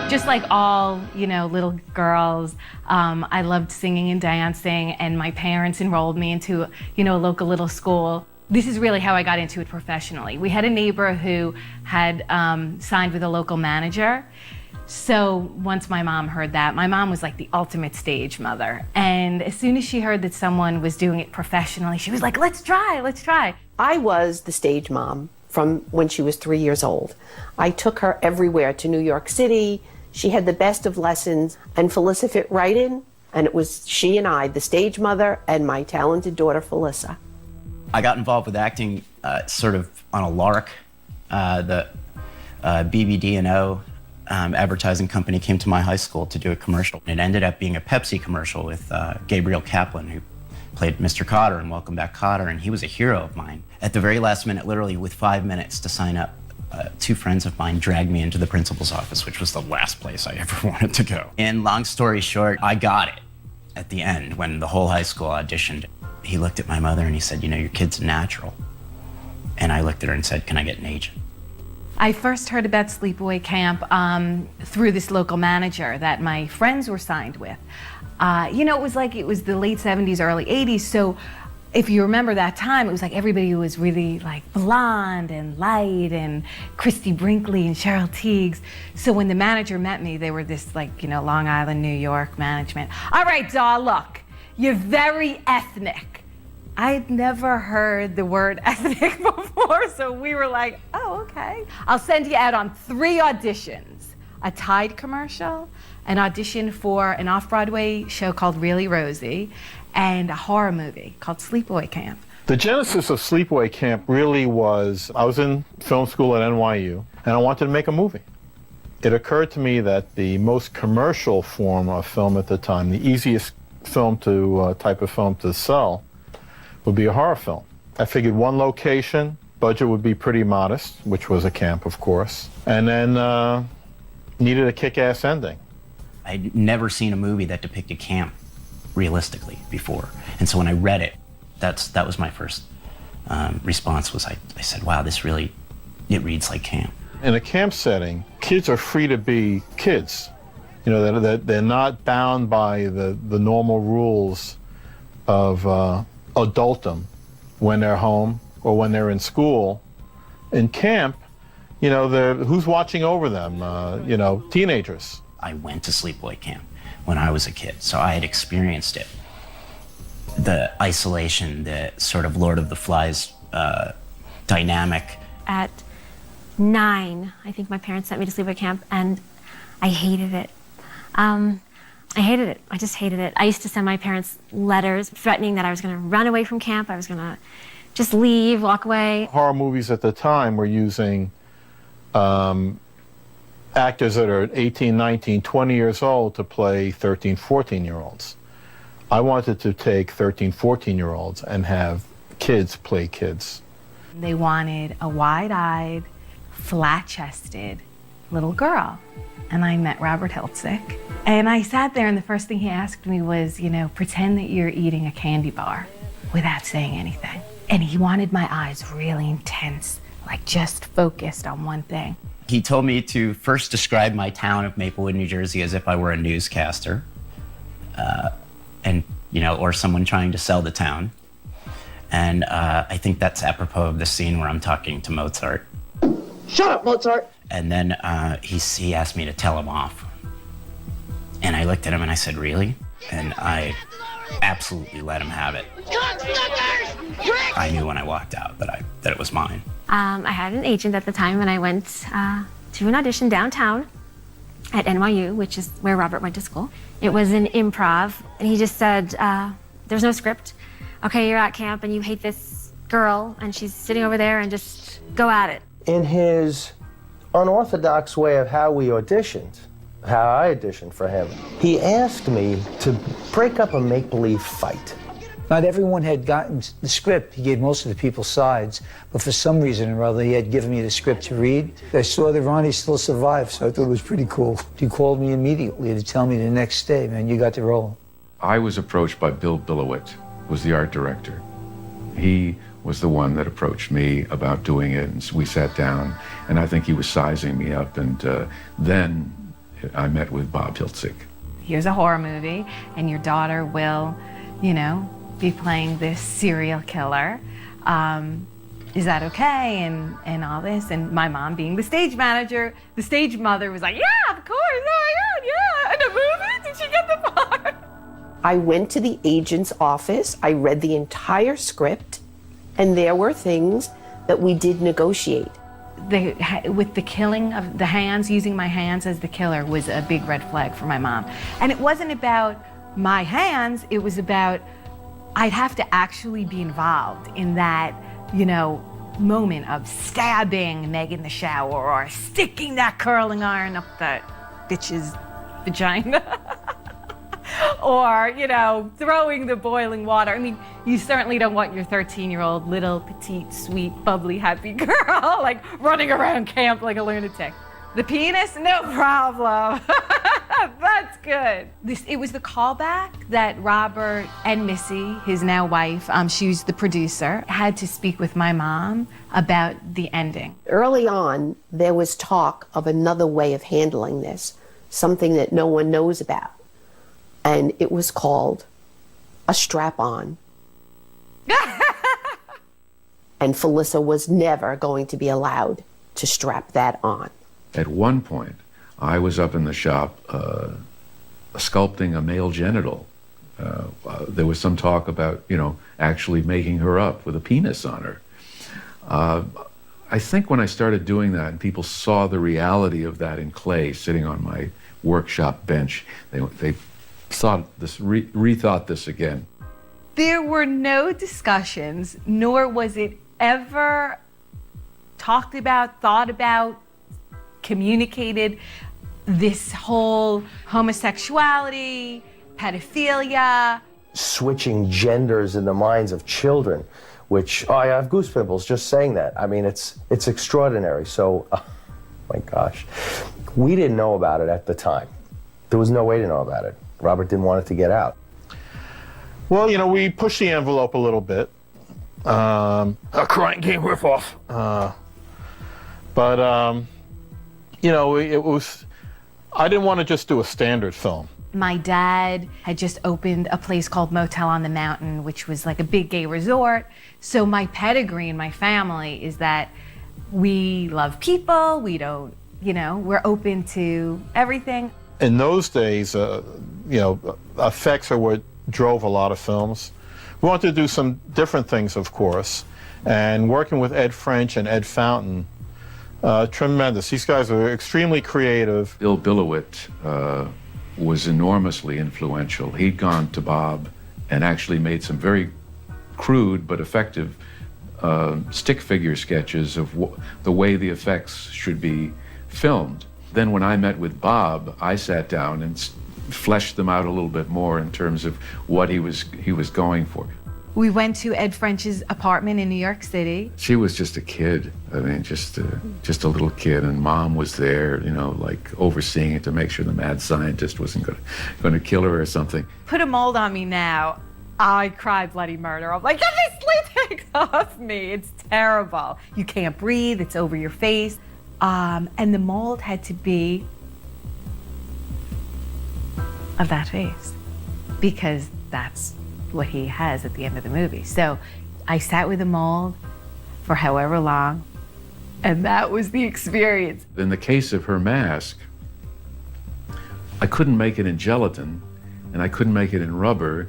Just like all, little girls, I loved singing and dancing, and my parents enrolled me into, a local little school. This is really how I got into it professionally. We had a neighbor who had signed with a local manager. So once my mom heard that, my mom was like the ultimate stage mother. And as soon as she heard that someone was doing it professionally, she was like, let's try, let's try. I was the stage mom from when she was 3 years old. I took her everywhere to New York City. She had the best of lessons, and Felissa fit right in, and it was she and I, the stage mother, and my talented daughter, Felissa. I got involved with acting sort of on a lark. The BBD&O advertising company came to my high school to do a commercial. It ended up being a Pepsi commercial with Gabriel Kaplan, who played Mr. Cotter in Welcome Back, Kotter, and he was a hero of mine. At the very last minute, literally with 5 minutes to sign up, two friends of mine dragged me into the principal's office, which was the last place I ever wanted to go. And long story short, I got it at the end when the whole high school auditioned. He looked at my mother and he said, your kid's a natural. And I looked at her and said, can I get an agent? I first heard about Sleepaway Camp through this local manager that my friends were signed with. It was the late 70s, early 80s, so if you remember that time, it was like everybody was really like blonde and light and Christy Brinkley and Cheryl Tiegs. So when the manager met me, they were this Long Island, New York management. All right, doll, look, you're very ethnic. I'd never heard the word ethnic before, so we were like, oh, okay. I'll send you out on 3 auditions. A Tide commercial, an audition for an off-Broadway show called Really Rosie, and a horror movie called Sleepaway Camp. The genesis of Sleepaway Camp really was, I was in film school at NYU, and I wanted to make a movie. It occurred to me that the most commercial form of film at the time, the easiest type of film to sell, would be a horror film. I figured one location, budget would be pretty modest, which was a camp, of course, and then needed a kick-ass ending. I'd never seen a movie that depicted camp realistically before. And so when I read it, that was my first response was I said, wow, it reads like camp. In a camp setting, kids are free to be kids. They're not bound by the normal rules of adultdom when they're home or when they're in school. In camp, who's watching over them? Teenagers. I went to Sleepaway Camp when I was a kid, so I had experienced it. The isolation, the sort of Lord of the Flies dynamic. At 9, I think my parents sent me to Sleepaway Camp, and I hated it. I hated it. I just hated it. I used to send my parents letters threatening that I was going to run away from camp. I was going to just leave, walk away. Horror movies at the time were using actors that are 18, 19, 20 years old to play 13, 14-year-olds. I wanted to take 13, 14-year-olds and have kids play kids. They wanted a wide-eyed, flat-chested little girl. And I met Robert Hiltzik. And I sat there, and the first thing he asked me was, pretend that you're eating a candy bar without saying anything. And he wanted my eyes really intense, like just focused on one thing. He told me to first describe my town of Maplewood, New Jersey as if I were a newscaster, or someone trying to sell the town. And I think that's apropos of the scene where I'm talking to Mozart. Shut up, Mozart! And then he asked me to tell him off. And I looked at him and I said, really? And I absolutely let him have it. I knew when I walked out that it was mine. I had an agent at the time, and I went to an audition downtown at NYU, which is where Robert went to school. It was an improv, and he just said, there's no script. Okay, you're at camp, and you hate this girl, and she's sitting over there, and just go at it. In his unorthodox way of how we auditioned, how I auditioned for him, he asked me to break up a make-believe fight. Not everyone had gotten the script. He gave most of the people sides, but for some reason or other, he had given me the script to read. I saw that Ronnie still survived, so I thought it was pretty cool. He called me immediately to tell me the next day, man, you got the role. I was approached by Bill Billowitz, who was the art director. He was the one that approached me about doing it, and so we sat down, and I think he was sizing me up, and then I met with Bob Hiltzik. Here's a horror movie, and your daughter will, be playing this serial killer. Is that okay? And all this. And my mom, being the stage manager, the stage mother, was like, yeah, of course, oh my God, yeah. In a movie? Did she get the part? I went to the agent's office, I read the entire script, and there were things that we did negotiate. With the killing of the hands, using my hands as the killer was a big red flag for my mom. And it wasn't about my hands, it was about I'd have to actually be involved in that, moment of stabbing Meg in the shower or sticking that curling iron up that bitch's vagina. Or, throwing the boiling water. I mean, you certainly don't want your 13-year-old little, petite, sweet, bubbly, happy girl, running around camp like a lunatic. The penis? No problem. That's good. It was the callback that Robert and Missy, his now wife, she was the producer, had to speak with my mom about the ending. Early on, there was talk of another way of handling this, something that no one knows about. And it was called a strap-on. And Felissa was never going to be allowed to strap that on. At one point, I was up in the shop sculpting a male genital. There was some talk about, actually making her up with a penis on her. I think when I started doing that and people saw the reality of that in clay sitting on my workshop bench, they rethought this again. There were no discussions, nor was it ever talked about, thought about, communicated, this whole homosexuality, pedophilia. Switching genders in the minds of children, which, I have goose pimples just saying that. I mean, it's extraordinary. So, oh my gosh, we didn't know about it at the time. There was no way to know about it. Robert didn't want it to get out. Well, we pushed the envelope a little bit. A crying game ripoff. But it was, I didn't want to just do a standard film. My dad had just opened a place called Motel on the Mountain, which was like a big gay resort. So my pedigree in my family is that we love people, we don't, we're open to everything. In those days, effects are what drove a lot of films. We wanted to do some different things, of course, and working with Ed French and Ed Fountain, tremendous. These guys are extremely creative. Bill Billowit was enormously influential. He'd gone to Bob and actually made some very crude but effective stick figure sketches of the way the effects should be filmed. Then when I met with Bob, I sat down and fleshed them out a little bit more in terms of what he was going for. We went to Ed French's apartment in New York City. She was just a kid. I mean, just a little kid, and Mom was there, overseeing it to make sure the mad scientist wasn't going to kill her or something. Put a mold on me now. I cry bloody murder. I'm like, get this latex off me. It's terrible. You can't breathe. It's over your face. And the mold had to be of that face because that's what he has at the end of the movie. So I sat with the mold for however long, and that was the experience. In the case of her mask, I couldn't make it in gelatin, and I couldn't make it in rubber.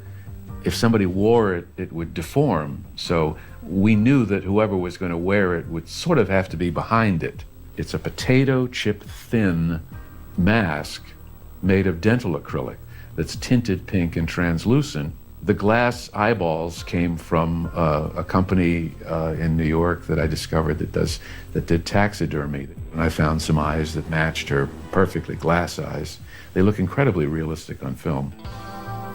If somebody wore it, it would deform. So we knew that whoever was going to wear it would sort of have to be behind it. It's a potato chip thin mask made of dental acrylic that's tinted pink and translucent. The glass eyeballs came from a company in New York that I discovered that did taxidermy. And I found some eyes that matched her perfectly, glass eyes. They look incredibly realistic on film.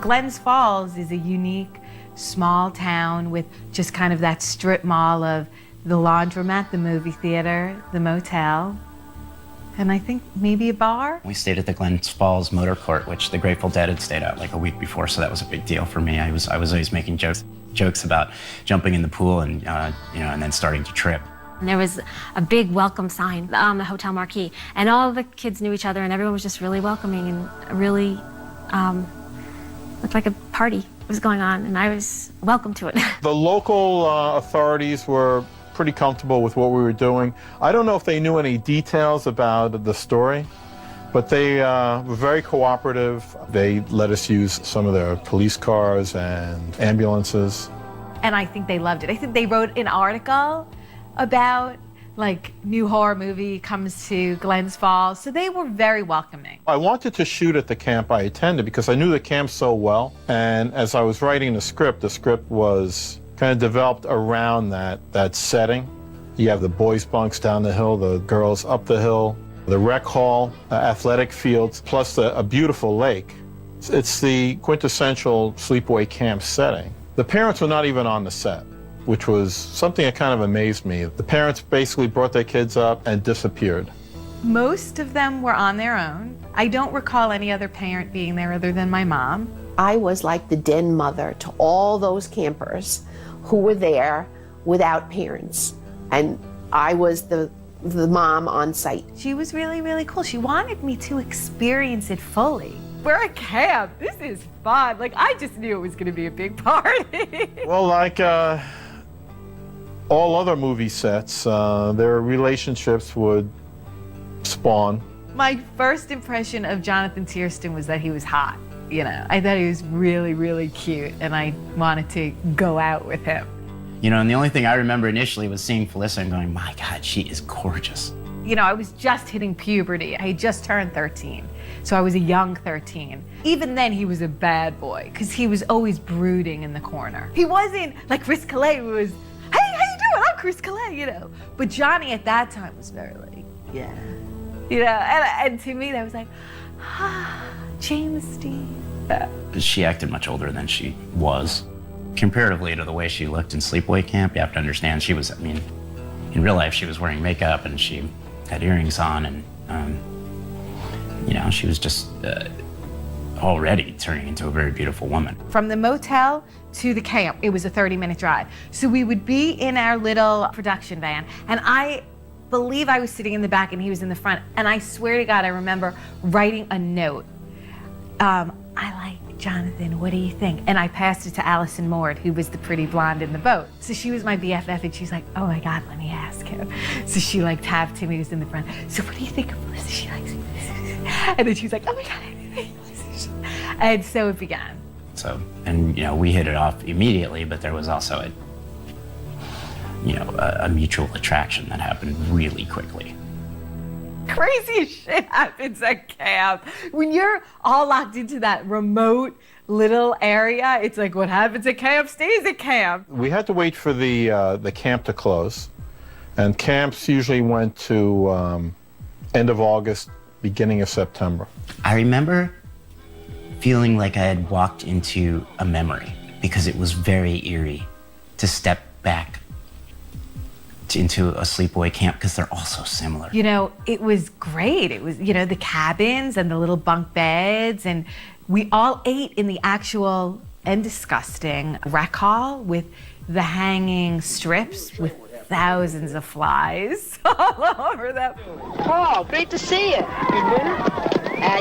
Glens Falls is a unique small town with just kind of that strip mall of the laundromat, the movie theater, the motel, and I think maybe a bar. We stayed at the Glens Falls Motor Court, which the Grateful Dead had stayed at like a week before, so that was a big deal for me. I was always making jokes about jumping in the pool and and then starting to trip. And there was a big welcome sign on the hotel marquee, and all the kids knew each other, and everyone was just really welcoming and really looked like a party was going on, and I was welcome to it. The local authorities were pretty comfortable with what we were doing. I don't know if they knew any details about the story, but they were very cooperative. They let us use some of their police cars and ambulances. And I think they loved it. I think they wrote an article about like new horror movie comes to Glens Falls, so they were very welcoming. I wanted to shoot at the camp I attended because I knew the camp so well, and as I was writing the script was kind of developed around that setting. You have the boys' bunks down the hill, the girls up the hill, the rec hall, athletic fields, plus a beautiful lake. It's the quintessential sleepaway camp setting. The parents were not even on the set, which was something that kind of amazed me. The parents basically brought their kids up and disappeared. Most of them were on their own. I don't recall any other parent being there other than my mom. I was like the den mother to all those campers who were there without parents. And I was the mom on site. She was really, really cool. She wanted me to experience it fully. We're at camp. This is fun. Like, I just knew it was going to be a big party. Well, like all other movie sets, their relationships would spawn. My first impression of Jonathan Tiersten was that he was hot. You know, I thought he was really, really cute, and I wanted to go out with him. You know, and the only thing I remember initially was seeing Felissa and going, my God, she is gorgeous. You know, I was just hitting puberty. I had just turned 13, so I was a young 13. Even then, he was a bad boy, because he was always brooding in the corner. He wasn't like Chris Calais, who was, hey, how you doing? I'm Chris Calais, you know. But Johnny at that time was very like, yeah. You know, and to me, that was like, James Dean. She acted much older than she was. Comparatively to the way she looked in Sleepaway Camp, you have to understand she was, I mean, in real life she was wearing makeup and she had earrings on and, you know, she was just already turning into a very beautiful woman. From the motel to the camp, it was a 30-minute drive. So we would be in our little production van, and I believe I was sitting in the back and he was in the front, and I swear to God, I remember writing a note. I like Jonathan, what do you think? And I passed it to Allison Mord, who was the pretty blonde in the boat. So she was my BFF, and she's like, oh my God, let me ask him. So she like tapped Timmy, who's in the front. So what do you think of Melissa? She likes me. And then she was like, oh my God. And so it began. So, and you know, we hit it off immediately, but there was also a mutual attraction that happened really quickly. Crazy shit happens at camp. When you're all locked into that remote little area, it's like what happens at camp stays at camp. We had to wait for the camp to close, and camps usually went to end of August, beginning of September. I remember feeling like I had walked into a memory because it was very eerie to step back into a sleepaway camp because they're all so similar. You know, it was great. It was, you know, the cabins and the little bunk beds, and we all ate in the actual and disgusting rec hall with the hanging strips with thousands of flies all over them. Oh, great to see you.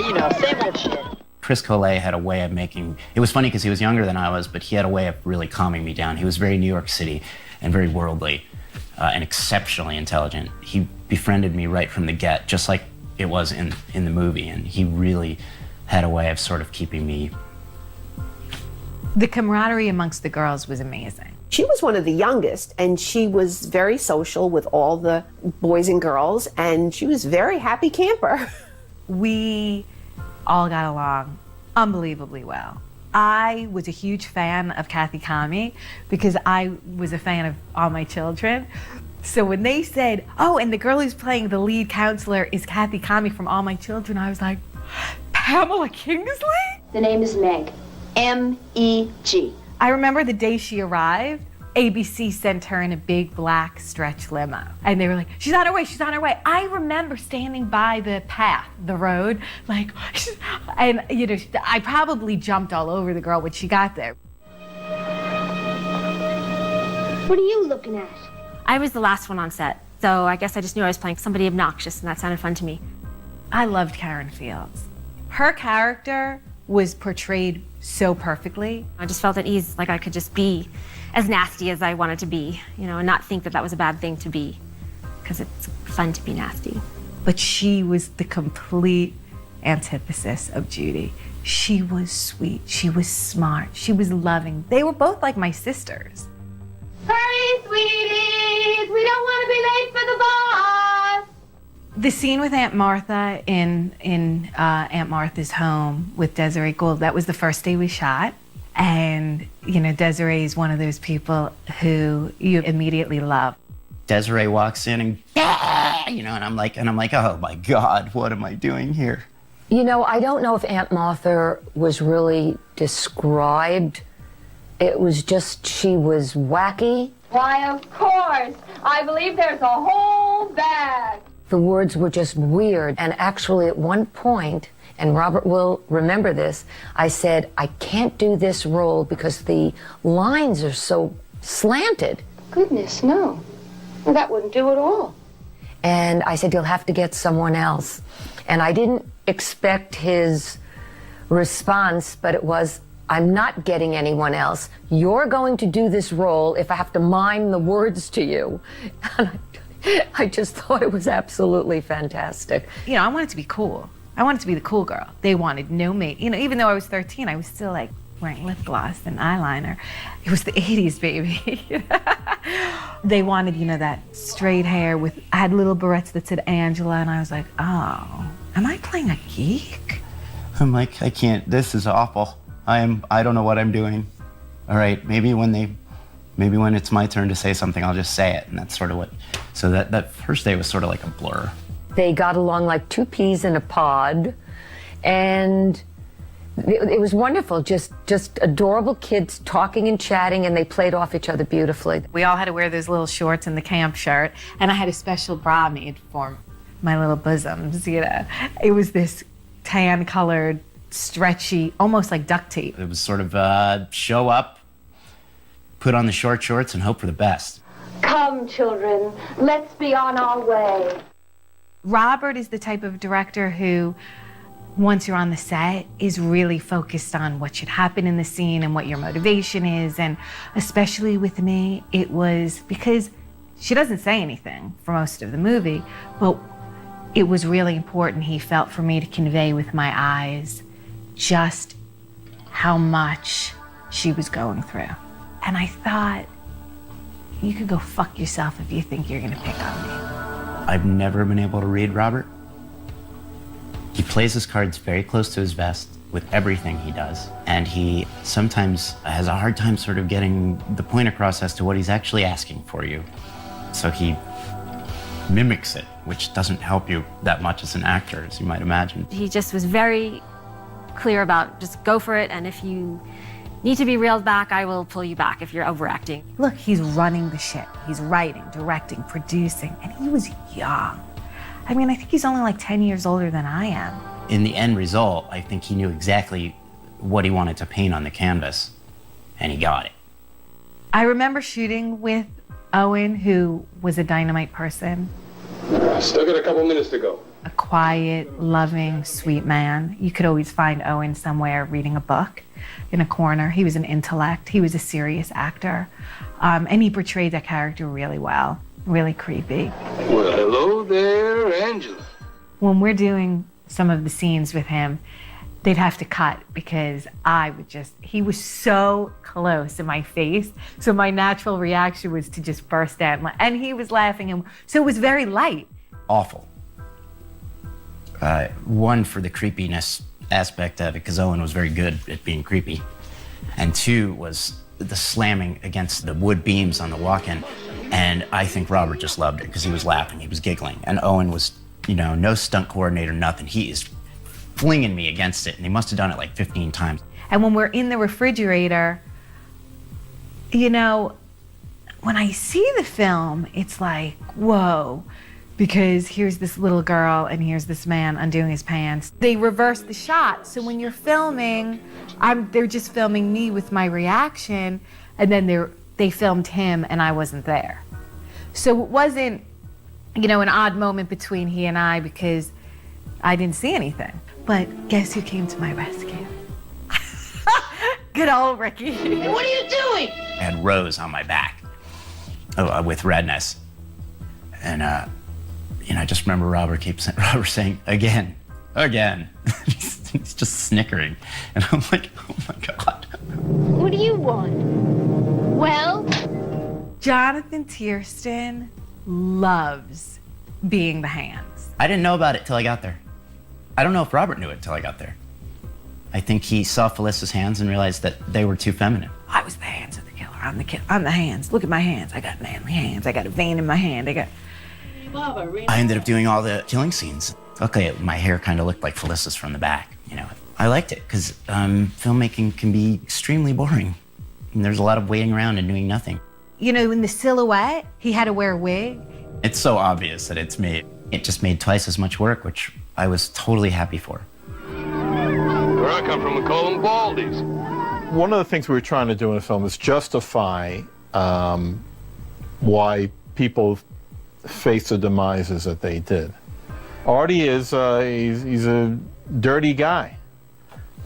You know, same old shit. Chris Collet had a way of making, it was funny because he was younger than I was, but he had a way of really calming me down. He was very New York City and very worldly. And exceptionally intelligent. He befriended me right from the get, just like it was in the movie, and he really had a way of sort of keeping me. The camaraderie amongst the girls was amazing. She was one of the youngest, and she was very social with all the boys and girls, and she was a very happy camper. We all got along unbelievably well. I was a huge fan of Kathy Kami because I was a fan of All My Children. So when they said, oh, and the girl who's playing the lead counselor is Kathy Kami from All My Children, I was like, Pamela Kingsley? The name is Meg, M-E-G. I remember the day she arrived, ABC sent her in a big black stretch limo. And they were like, she's on her way, she's on her way. I remember standing by the path, the road, like, and you know, I probably jumped all over the girl when she got there. What are you looking at? I was the last one on set, so I guess I just knew I was playing somebody obnoxious, and that sounded fun to me. I loved Karen Fields. Her character was portrayed so perfectly. I just felt at ease, like I could just be as nasty as I wanted to be, you know, and not think that that was a bad thing to be, because it's fun to be nasty. But she was the complete antithesis of Judy. She was sweet, she was smart, she was loving. They were both like my sisters. Hurry, sweeties! We don't want to be late for the boss! The scene with Aunt Martha in Aunt Martha's home with Desiree Gould, that was the first day we shot. And, you know, Desiree is one of those people who you immediately love. Desiree walks in and, you know, and I'm like, oh my God, what am I doing here? You know, I don't know if Aunt Martha was really described. It was just, she was wacky. Why, of course! I believe there's a whole bag! The words were just weird. And actually, at one point, and Robert will remember this, I said, I can't do this role because the lines are so slanted. Goodness, no. Well, that wouldn't do at all. And I said, you'll have to get someone else. And I didn't expect his response, but it was, I'm not getting anyone else. You're going to do this role if I have to mime the words to you. And I just thought it was absolutely fantastic. You know, I wanted to be cool. I wanted to be the cool girl. They wanted no mate. You know, even though I was 13, I was still like wearing lip gloss and eyeliner. It was the 80s, baby. They wanted, you know, that straight hair with, I had little barrettes that said Angela, and I was like, oh, am I playing a geek? I'm like, I can't, this is awful. I don't know what I'm doing. All right, maybe when it's my turn to say something, I'll just say it. And that's sort of what, so that first day was sort of like a blur. They got along like two peas in a pod, and it was wonderful. Just adorable kids talking and chatting, and they played off each other beautifully. We all had to wear those little shorts and the camp shirt, and I had a special bra made for my little bosoms, you know. It was this tan-colored, stretchy, almost like duct tape. It was sort of show up, put on the short shorts, and hope for the best. Come, children, let's be on our way. Robert is the type of director who, once you're on the set, is really focused on what should happen in the scene and what your motivation is. And especially with me, it was because she doesn't say anything for most of the movie, but it was really important, he felt, for me to convey with my eyes just how much she was going through. And I thought, you could go fuck yourself if you think you're gonna pick on me. I've never been able to read Robert. He plays his cards very close to his vest with everything he does. And he sometimes has a hard time sort of getting the point across as to what he's actually asking for you. So he mimics it, which doesn't help you that much as an actor, as you might imagine. He just was very clear about just go for it, and if you need to be reeled back, I will pull you back if you're overacting. Look, he's running the ship. He's writing, directing, producing, and he was young. I mean, I think he's only like 10 years older than I am. In the end result, I think he knew exactly what he wanted to paint on the canvas, and he got it. I remember shooting with Owen, who was a dynamite person. Still got a couple minutes to go. A quiet, loving, sweet man. You could always find Owen somewhere reading a book in a corner. He was an intellect. He was a serious actor. And he portrayed that character really well, really creepy. Well, hello there, Angela. When we're doing some of the scenes with him, they'd have to cut because he was so close in my face. So my natural reaction was to just burst out. And he was laughing. And so it was very light. Awful. One, for the creepiness aspect of it, because Owen was very good at being creepy. And two was the slamming against the wood beams on the walk-in. And I think Robert just loved it because he was laughing, he was giggling. And Owen was, you know, no stunt coordinator, nothing. He is flinging me against it, and he must have done it like 15 times. And when we're in the refrigerator, you know, when I see the film, it's like, whoa, because here's this little girl and here's this man undoing his pants. They reverse the shot, so when you're filming, they're just filming me with my reaction, and then they filmed him and I wasn't there. So it wasn't, an odd moment between he and I because I didn't see anything. But guess who came to my rescue? Good old Ricky. What are you doing? I had rows on my back with redness. And, I just remember Robert saying, again. He's just snickering. And I'm like, oh my God. What do you want? Well, Jonathan Tiersten loves being the hands. I didn't know about it till I got there. I don't know if Robert knew it till I got there. I think he saw Felicia's hands and realized that they were too feminine. I was the hands of the killer. I'm the hands. Look at my hands. I got manly hands. I got a vein in my hand. I ended up doing all the killing scenes. Okay, my hair kind of looked like Felicia's from the back, I liked it because filmmaking can be extremely boring. And there's a lot of waiting around and doing nothing. In the silhouette, he had to wear a wig. It's so obvious that it's me. It just made twice as much work, which I was totally happy for. Where I come from, we call them baldies. One of the things we were trying to do in the film is justify why people face the demises that they did. Artie is he's a dirty guy.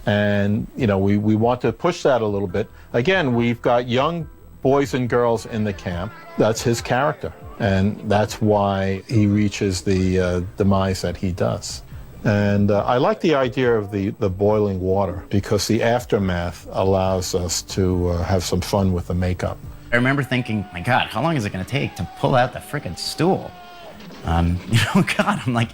And, we want to push that a little bit. Again, we've got young boys and girls in the camp. That's his character. And that's why he reaches the demise that he does. And I like the idea of the boiling water because the aftermath allows us to have some fun with the makeup. I remember thinking, my God, how long is it going to take to pull out the frickin' stool? God, I'm like.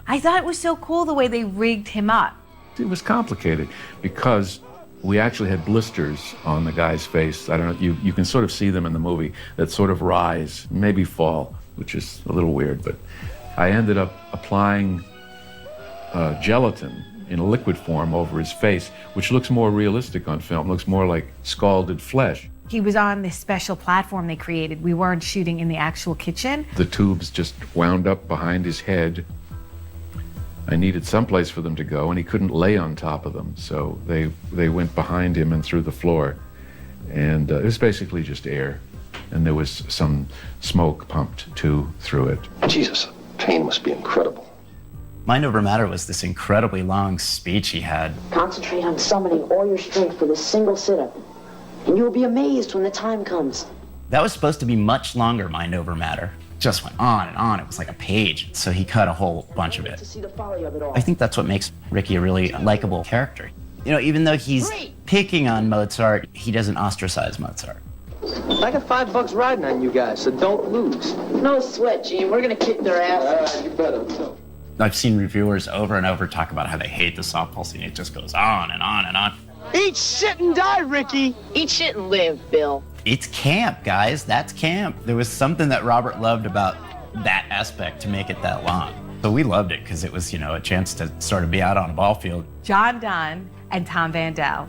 I thought it was so cool the way they rigged him up. It was complicated because we actually had blisters on the guy's face. I don't know, you can sort of see them in the movie that sort of rise, maybe fall, which is a little weird, but I ended up applying gelatin in a liquid form over his face, which looks more realistic on film, looks more like scalded flesh. He was on this special platform they created. We weren't shooting in the actual kitchen. The tubes just wound up behind his head. I needed someplace for them to go, and he couldn't lay on top of them, so they went behind him and through the floor. And it was basically just air, and there was some smoke pumped through it. Jesus, pain must be incredible. Mind Over Matter was this incredibly long speech he had. Concentrate on summoning all your strength for this single sit-up, and you will be amazed when the time comes. That was supposed to be much longer, Mind Over Matter. Just went on and on. It was like a page. So he cut a whole bunch of it. I think that's what makes Ricky a really likable character. Even though he's picking on Mozart, he doesn't ostracize Mozart. I got $5 riding on you guys, so don't lose. No sweat, Gene. We're gonna kick their ass. You better. I've seen reviewers over and over talk about how they hate the softball scene. It just goes on and on and on. Eat shit and die, Ricky. Eat shit and live, Bill. It's camp, guys. That's camp. There was something that Robert loved about that aspect to make it that long. So we loved it because it was, a chance to sort of be out on a ball field. John Dunn and Tom Vandell,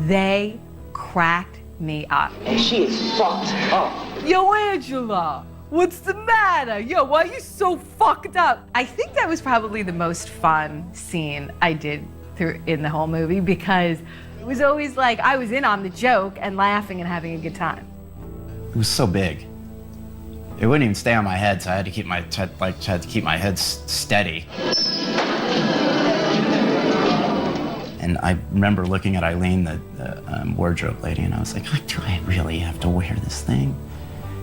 they cracked me up. And she is fucked up. Yo, Angela, what's the matter? Yo, why are you so fucked up? I think that was probably the most fun scene I did in the whole movie because it was always like I was in on the joke and laughing and having a good time. It was so big. It wouldn't even stay on my head, so I had to keep my head steady. And I remember looking at Eileen, the wardrobe lady, and I was like, do I really have to wear this thing?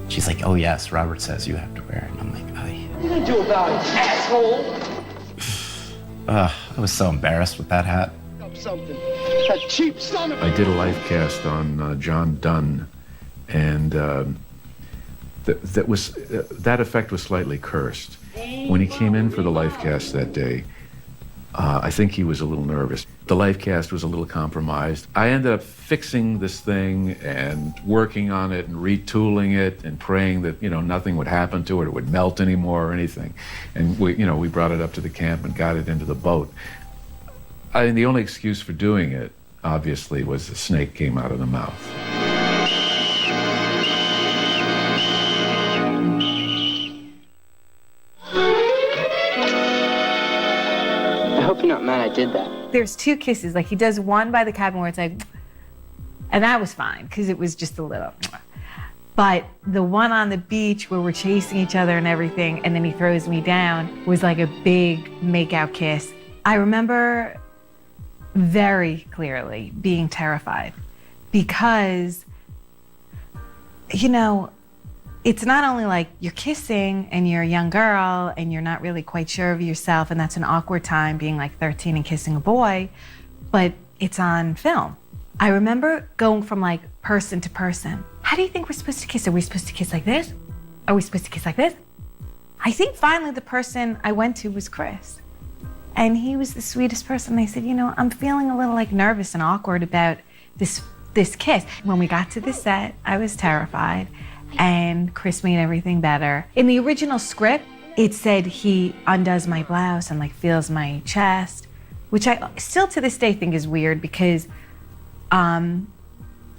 She's like, oh yes, Robert says you have to wear it. And I'm like, oh yeah. What are you gonna do about it, asshole? I was so embarrassed with that hat. Something. That cheap son of a... I did a live cast on John Dunn, and that effect was slightly cursed. When he came in for the live cast that day, I think he was a little nervous. The live cast was a little compromised. I ended up fixing this thing and working on it and retooling it and praying that, nothing would happen to it, or would melt anymore or anything. And we brought it up to the camp and got it into the boat. The only excuse for doing it, obviously, was the snake came out of the mouth. I hope you're not mad I did that. There's two kisses. Like he does one by the cabin where it's like, And that was fine, because it was just a little. But the one on the beach where we're chasing each other and everything, and then he throws me down, was like a big make-out kiss. I remember very clearly being terrified because, you know, it's not only like you're kissing and you're a young girl and you're not really quite sure of yourself, and that's an awkward time being like 13 and kissing a boy, but it's on film. I remember going from like person to person. How do you think we're supposed to kiss? Are we supposed to kiss like this? Are we supposed to kiss like this? I think finally the person I went to was Chris. And he was the sweetest person. I said, you know, I'm feeling a little like nervous and awkward about this kiss. When we got to the set, I was terrified, and Chris made everything better. In the original script, it said he undoes my blouse and like feels my chest, which I still to this day think is weird because I'm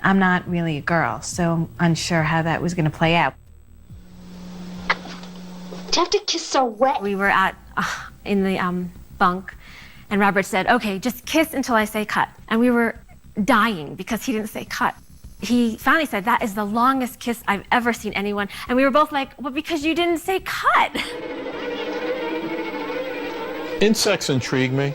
not really a girl, so I'm unsure how that was gonna play out. Do you have to kiss so wet? We were in the bunk, and Robert said, okay, just kiss until I say cut. And we were dying because he didn't say cut. He finally said, that is the longest kiss I've ever seen anyone. And we were both like, well, because you didn't say cut. Insects intrigue me.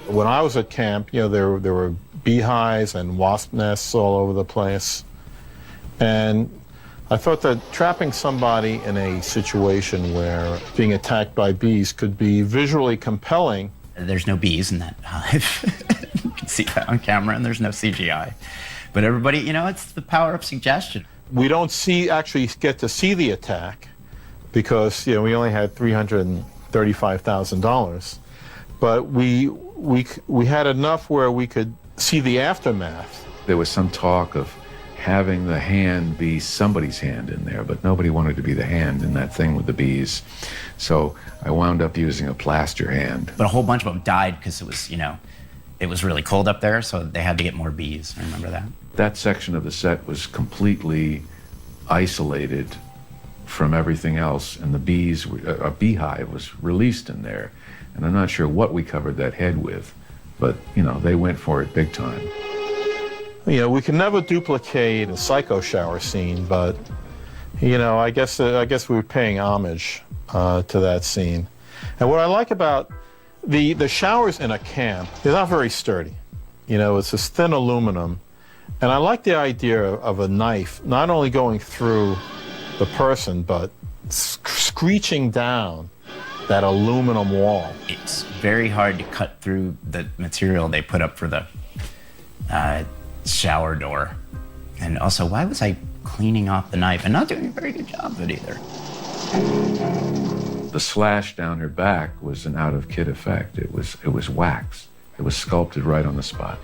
When I was at camp, you know, there were beehives and wasp nests all over the place. And I thought that trapping somebody in a situation where being attacked by bees could be visually compelling. There's no bees in that hive. You can see that on camera, and there's no CGI. But everybody, you know, it's the power of suggestion. We don't actually get to see the attack because, you know, we only had $335,000. But we had enough where we could see the aftermath. There was some talk of having the hand be somebody's hand in there, but nobody wanted to be the hand in that thing with the bees. So I wound up using a plaster hand. But a whole bunch of them died because it was, you know, it was really cold up there, so they had to get more bees. I remember that. That section of the set was completely isolated from everything else, and the bees, a beehive was released in there. And I'm not sure what we covered that head with, but, you know, they went for it big time. You know, we can never duplicate a psycho shower scene, but, you know, I guess we were paying homage to that scene. And what I like about the showers in a camp, they're not very sturdy. You know, it's this thin aluminum. And I like the idea of a knife not only going through the person, but screeching down that aluminum wall. It's very hard to cut through the material they put up for the shower door. And also, why was I cleaning off the knife and not doing a very good job of it either? The slash down her back was an out-of-kit effect. It was wax. It was sculpted right on the spot.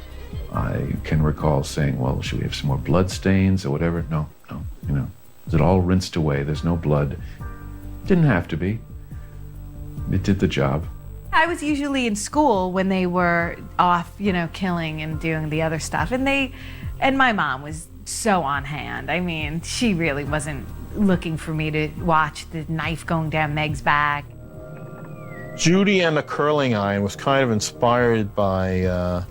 I can recall saying, well, should we have some more blood stains or whatever? No, you know. It all rinsed away. There's no blood. Didn't have to be. It did the job. I was usually in school when they were off, you know, killing and doing the other stuff. And my mom was so on hand. I mean, she really wasn't looking for me to watch the knife going down Meg's back. Judy and the curling iron was kind of inspired by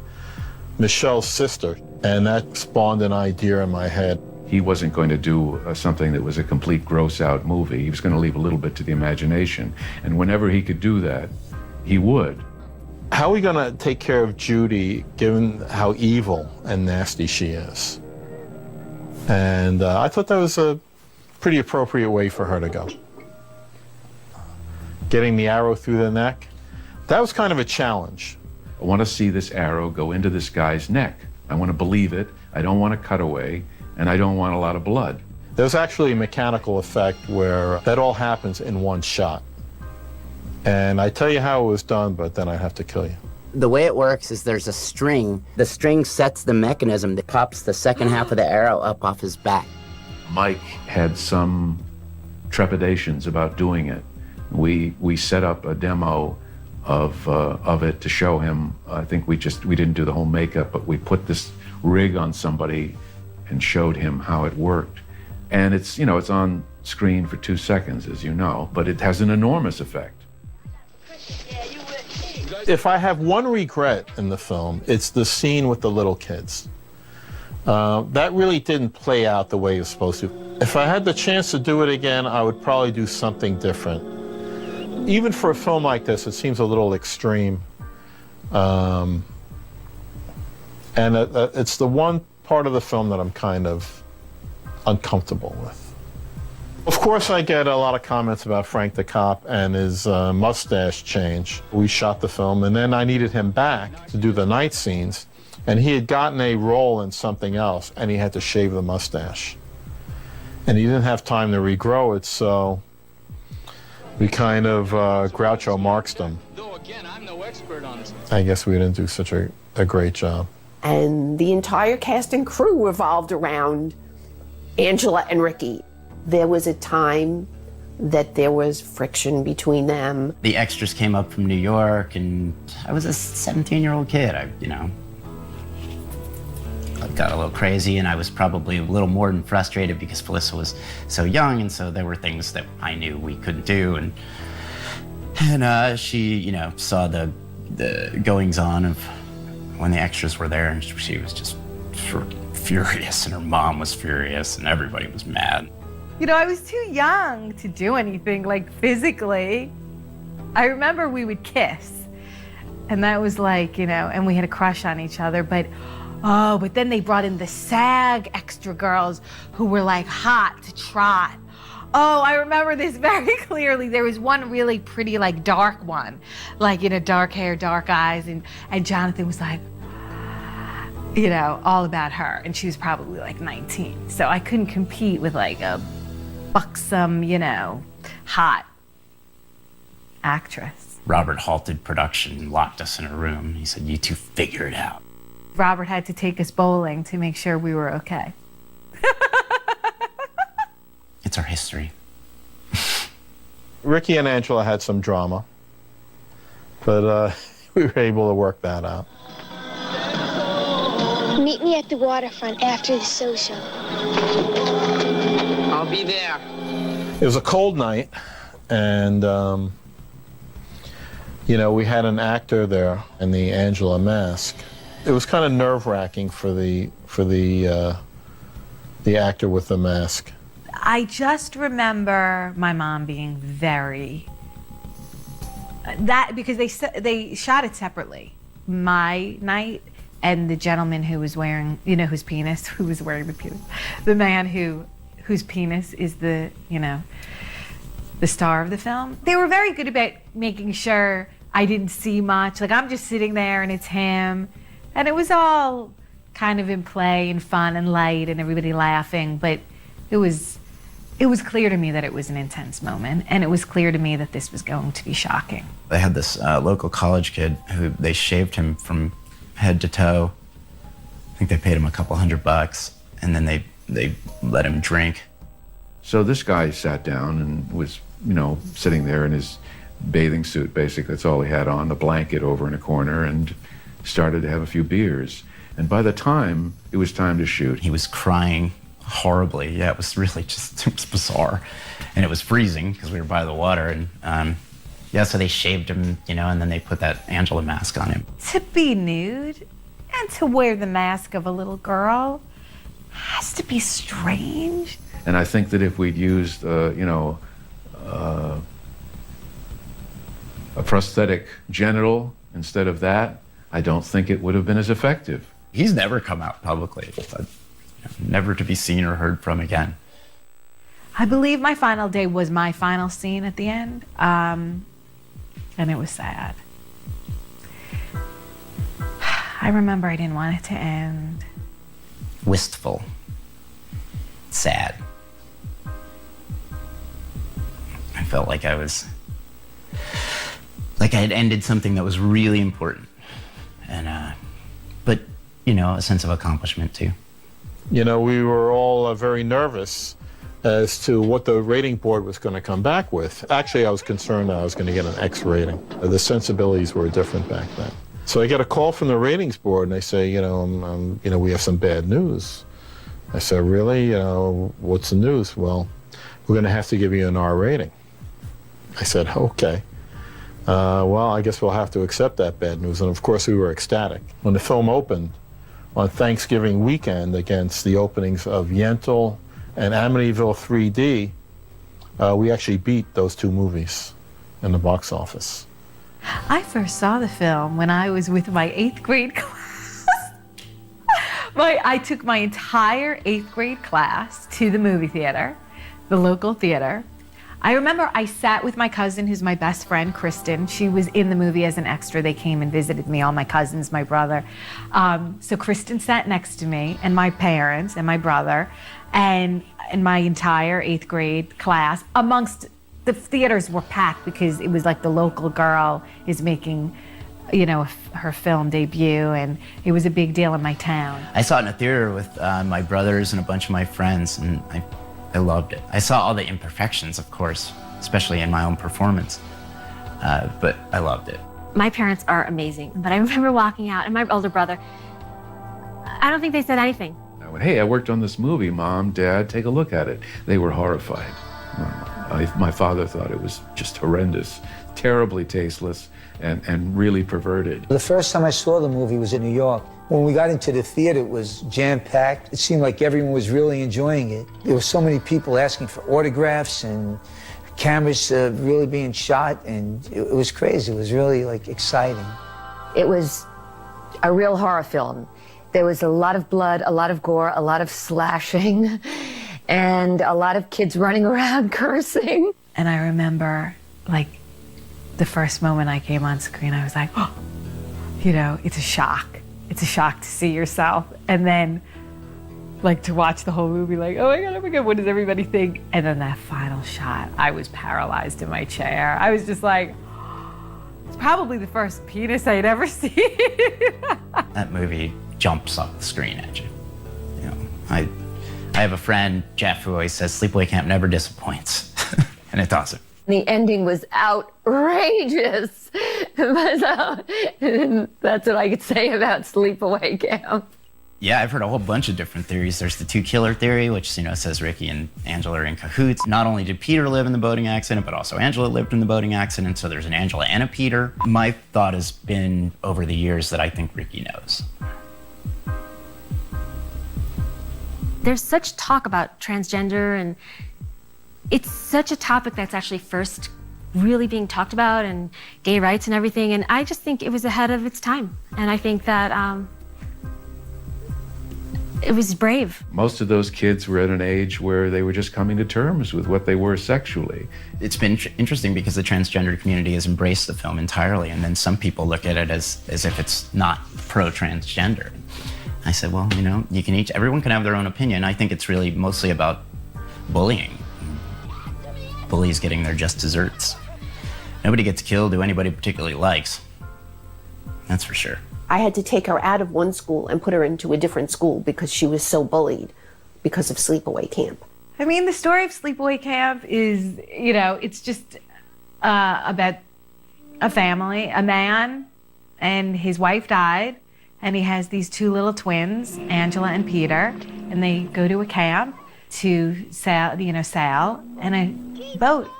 Michelle's sister, and that spawned an idea in my head. He wasn't going to do something that was a complete gross-out movie. He was going to leave a little bit to the imagination. And whenever he could do that, he would. How are we going to take care of Judy, given how evil and nasty she is? And I thought that was a pretty appropriate way for her to go. Getting the arrow through the neck, that was kind of a challenge. I want to see this arrow go into this guy's neck. I want to believe it. I don't want to cut away, and I don't want a lot of blood. There's actually a mechanical effect where that all happens in one shot. And I tell you how it was done, but then I have to kill you. The way it works is there's a string. The string sets the mechanism that pops the second half of the arrow up off his back. Mike had some trepidations about doing it. We set up a demo of it to show him. I think we didn't do the whole makeup, but we put this rig on somebody and showed him how it worked. And it's, you know, it's on screen for 2 seconds, as you know, but it has an enormous effect. If I have one regret in the film, it's the scene with the little kids, That really didn't play out the way it was supposed to. If I had the chance to do it again, I would probably do something different. Even for a film like this, it seems a little extreme. And it's the one part of the film that I'm kind of uncomfortable with. Of course, I get a lot of comments about Frank the Cop and his mustache change. We shot the film, and then I needed him back to do the night scenes, and he had gotten a role in something else, and he had to shave the mustache. And he didn't have time to regrow it, so we kind of Groucho Marxed him. Though again, I'm no expert on this. I guess we didn't do such a great job. And the entire cast and crew revolved around Angela and Ricky. There was a time that there was friction between them. The extras came up from New York, and I was a 17-year-old kid. I got a little crazy, and I was probably a little more than frustrated because Felissa was so young, and so there were things that I knew we couldn't do, and she, saw the goings-on of when the extras were there, and she was just furious, and her mom was furious, and everybody was mad. I was too young to do anything, like, physically. I remember we would kiss, and that was like, and we had a crush on each other, but then they brought in the SAG extra girls who were, like, hot to trot. Oh, I remember this very clearly. There was one really pretty, like, dark one, like, dark hair, dark eyes, and Jonathan was like, all about her, and she was probably, like, 19. So I couldn't compete with, like, a buxom, hot actress. Robert halted production and locked us in a room. He said, "You two figure it out." Robert had to take us bowling to make sure we were okay. It's our history. Ricky and Angela had some drama, but we were able to work that out. Meet me at the waterfront after the social. I'll be there. It was a cold night, and we had an actor there in the Angela mask. It was kind of nerve-wracking for the actor with the mask. I just remember my mom being very because they shot it separately. My night and the gentleman who was wearing, whose penis, who was wearing the penis, the man whose penis is the star of the film. They were very good about making sure I didn't see much. Like, I'm just sitting there and it's him. And it was all kind of in play and fun and light and everybody laughing. But it was clear to me that it was an intense moment. And it was clear to me that this was going to be shocking. They had this local college kid who they shaved him from head to toe. I think they paid him a couple $100, and then they let him drink. So this guy sat down and was, sitting there in his bathing suit, basically. That's all he had on, a blanket over in a corner, and started to have a few beers. And by the time it was time to shoot, he was crying horribly. Yeah, it was really it was bizarre. And it was freezing because we were by the water. And so they shaved him, and then they put that Angela mask on him. To be nude and to wear the mask of a little girl has to be strange. And I think that if we'd used, a prosthetic genital instead of that, I don't think it would have been as effective. He's never come out publicly, never to be seen or heard from again. I believe my final day was my final scene at the end, and it was sad. I remember I didn't want it to end. Wistful. Sad. I felt like I had ended something that was really important. And, but, a sense of accomplishment too. We were all very nervous as to what the rating board was going to come back with. Actually, I was concerned that I was going to get an X rating. The sensibilities were different back then. So I get a call from the ratings board, and they say, we have some bad news. I said, really? What's the news? Well, we're going to have to give you an R rating. I said, okay. Well, I guess we'll have to accept that bad news. And of course, we were ecstatic. When the film opened, on Thanksgiving weekend against the openings of Yentl and Amityville 3D, we actually beat those two movies in the box office. I first saw the film when I was with my 8th grade class. I took my entire 8th grade class to the movie theater, the local theater. I remember I sat with my cousin, who's my best friend, Kristen. She was in the movie as an extra. They came and visited me, all my cousins, my brother. So Kristen sat next to me, and my parents, and my brother, and my entire 8th grade class. Amongst the theaters were packed because it was like the local girl is making, you know, her film debut, and it was a big deal in my town. I saw it in a theater with my brothers and a bunch of my friends, and I loved it. I saw all the imperfections, of course, especially in my own performance, but I loved it. My parents are amazing, but I remember walking out, and my older brother, I don't think they said anything. I went, hey, I worked on this movie, Mom, Dad, take a look at it. They were horrified. My father thought it was just horrendous, terribly tasteless, and really perverted. The first time I saw the movie was in New York. When we got into the theater, it was jam-packed. It seemed like everyone was really enjoying it. There were so many people asking for autographs and cameras really being shot, and it was crazy. It was really, like, exciting. It was a real horror film. There was a lot of blood, a lot of gore, a lot of slashing, and a lot of kids running around cursing. And I remember, like, the first moment I came on screen, I was like, oh, you know, it's a shock. It's a shock to see yourself. And then, like, to watch the whole movie, like, oh my God, what does everybody think? And then that final shot, I was paralyzed in my chair. I was just like, it's probably the first penis I'd ever seen. That movie jumps off the screen at you. You know, I have a friend, Jeff, who always says Sleepaway Camp never disappoints, and it doesn't. The ending was outrageous. But, that's what I could say about Sleepaway Camp. Yeah, I've heard a whole bunch of different theories. There's the two-killer theory, which, you know, says Ricky and Angela are in cahoots. Not only did Peter live in the boating accident, but also Angela lived in the boating accident, so there's an Angela and a Peter. My thought has been, over the years, that I think Ricky knows. There's such talk about transgender, and it's such a topic that's actually first really being talked about, and gay rights and everything, and I just think it was ahead of its time. And I think that it was brave. Most of those kids were at an age where they were just coming to terms with what they were sexually. It's been interesting because the transgender community has embraced the film entirely, and then some people look at it as if it's not pro-transgender. I said, well, you know, everyone can have their own opinion. I think it's really mostly about bullying. Bullies getting their just desserts. Nobody gets killed who anybody particularly likes. That's for sure. I had to take her out of one school and put her into a different school because she was so bullied because of Sleepaway Camp. I mean, the story of Sleepaway Camp is, you know, it's just about a family, a man, and his wife died, and he has these two little twins, Angela and Peter, and they go to a camp to sail, and a boat,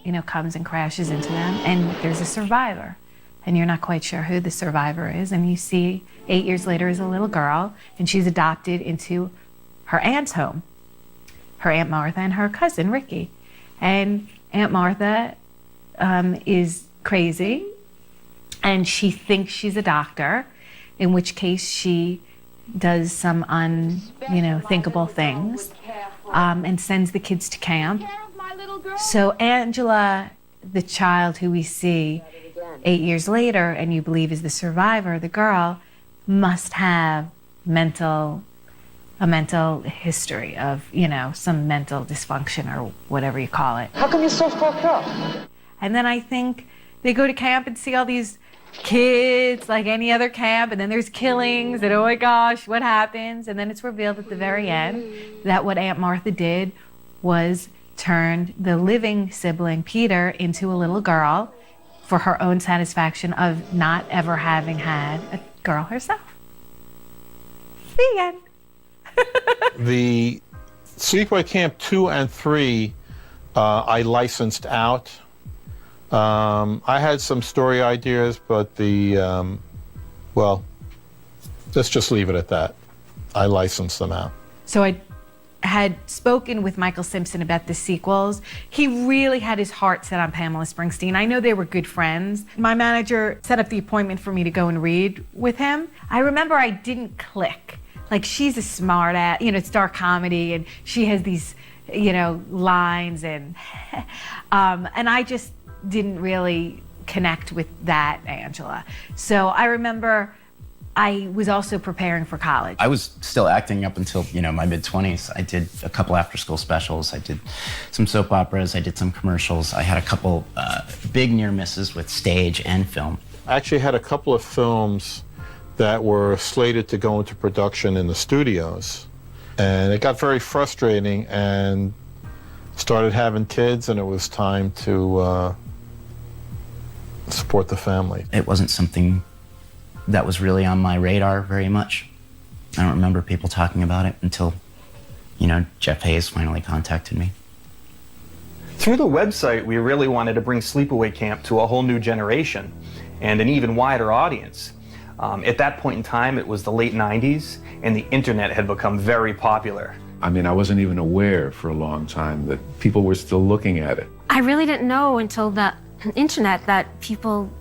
you know, comes and crashes into them, and there's a survivor. And you're not quite sure who the survivor is, and you see 8 years later is a little girl, and she's adopted into her aunt's home, her Aunt Martha and her cousin Ricky. And Aunt Martha is crazy, and she thinks she's a doctor, in which case she does some unthinkable things, and sends the kids to camp. So Angela, the child who we see 8 years later, and you believe is the survivor, the girl, must have a mental history of, you know, some mental dysfunction or whatever you call it. How come you're so fucked up? And then I think they go to camp and see all these kids like any other camp, and then there's killings, and oh my gosh, what happens? And then it's revealed at the very end that what Aunt Martha did was turned the living sibling, Peter, into a little girl for her own satisfaction of not ever having had a girl herself. The end. The Sleepaway Camp 2 and 3, I licensed out. I had some story ideas, but well, let's just leave it at that. I licensed them out. So I had spoken with Michael Simpson about the sequels. He really had his heart set on Pamela Springsteen. I know they were good friends. My manager set up the appointment for me to go and read with him. I remember I didn't click. Like, she's a smart ass, it's dark comedy, and she has these, lines, and and I just didn't really connect with that Angela. So I remember I was also preparing for college. I was still acting up until, my mid-20s. I did a couple after-school specials. I did some soap operas. I did some commercials. I had a couple big near misses with stage and film. I actually had a couple of films that were slated to go into production in the studios. And it got very frustrating, and started having kids, and it was time to support the family. It wasn't something that was really on my radar very much. I don't remember people talking about it until, Jeff Hayes finally contacted me. Through the website, we really wanted to bring Sleepaway Camp to a whole new generation and an even wider audience. At that point in time, it was the late 90s, and the internet had become very popular. I mean, I wasn't even aware for a long time that people were still looking at it. I really didn't know until the internet that people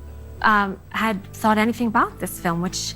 had thought anything about this film, which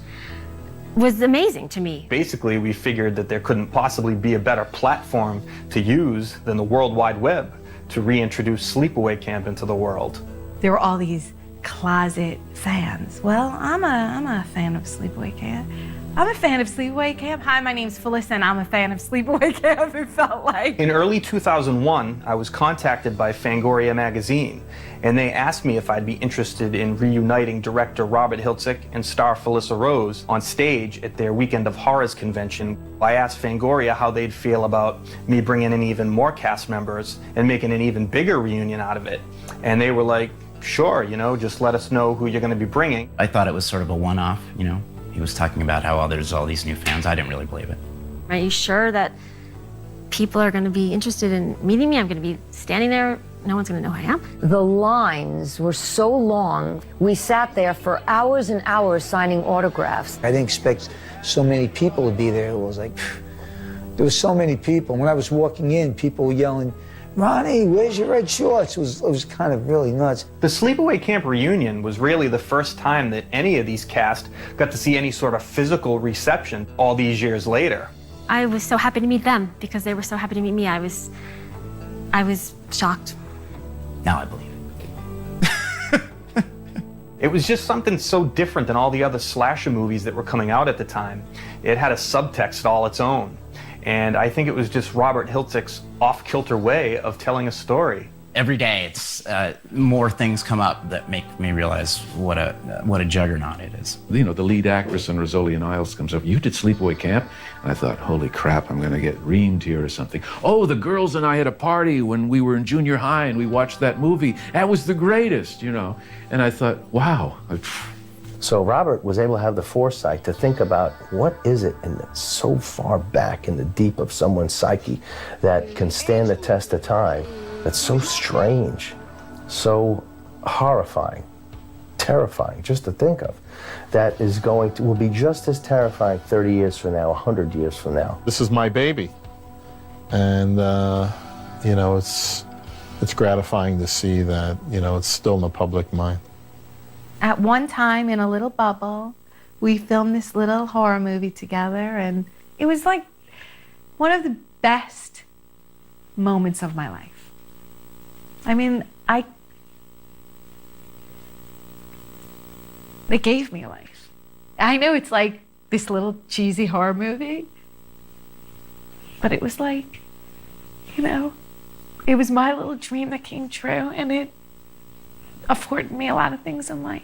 was amazing to me. Basically, we figured that there couldn't possibly be a better platform to use than the World Wide Web to reintroduce Sleepaway Camp into the world. There were all these closet fans. Well, I'm a fan of Sleepaway Camp. I'm a fan of Sleepaway Camp. Hi, my name's Felissa, and I'm a fan of Sleepaway Camp, it felt like. In early 2001, I was contacted by Fangoria magazine, and they asked me if I'd be interested in reuniting director Robert Hiltzik and star Felissa Rose on stage at their Weekend of Horrors convention. I asked Fangoria how they'd feel about me bringing in even more cast members and making an even bigger reunion out of it. And they were like, sure, just let us know who you're going to be bringing. I thought it was sort of a one-off, He was talking about how there's all these new fans. I didn't really believe it. Are you sure that people are going to be interested in meeting me? I'm going to be standing there. No one's going to know who I am. The lines were so long. We sat there for hours and hours signing autographs. I didn't expect so many people to be there. It was like, there were so many people. When I was walking in, people were yelling, Ronnie, where's your red shorts? It was kind of really nuts. The Sleepaway Camp reunion was really the first time that any of these cast got to see any sort of physical reception all these years later. I was so happy to meet them because they were so happy to meet me. I was shocked. Now I believe it. It was just something so different than all the other slasher movies that were coming out at the time. It had a subtext all its own. And I think it was just Robert Hiltzik's off-kilter way of telling a story. Every day, it's more things come up that make me realize what a juggernaut it is. The lead actress in Rizzoli and Isles comes up, you did Sleepaway Camp? And I thought, holy crap, I'm going to get reamed here or something. Oh, the girls and I had a party when we were in junior high and we watched that movie. That was the greatest, And I thought, wow. So Robert was able to have the foresight to think about what is it so far back in the deep of someone's psyche that can stand the test of time, that's so strange, so horrifying, terrifying just to think of, that will be just as terrifying 30 years from now, 100 years from now. This is my baby. And, it's gratifying to see that, it's still in the public mind. At one time, in a little bubble, we filmed this little horror movie together, and it was like one of the best moments of my life. I mean, it gave me life. I know it's like this little cheesy horror movie, but it was like, it was my little dream that came true, and it afforded me a lot of things in life.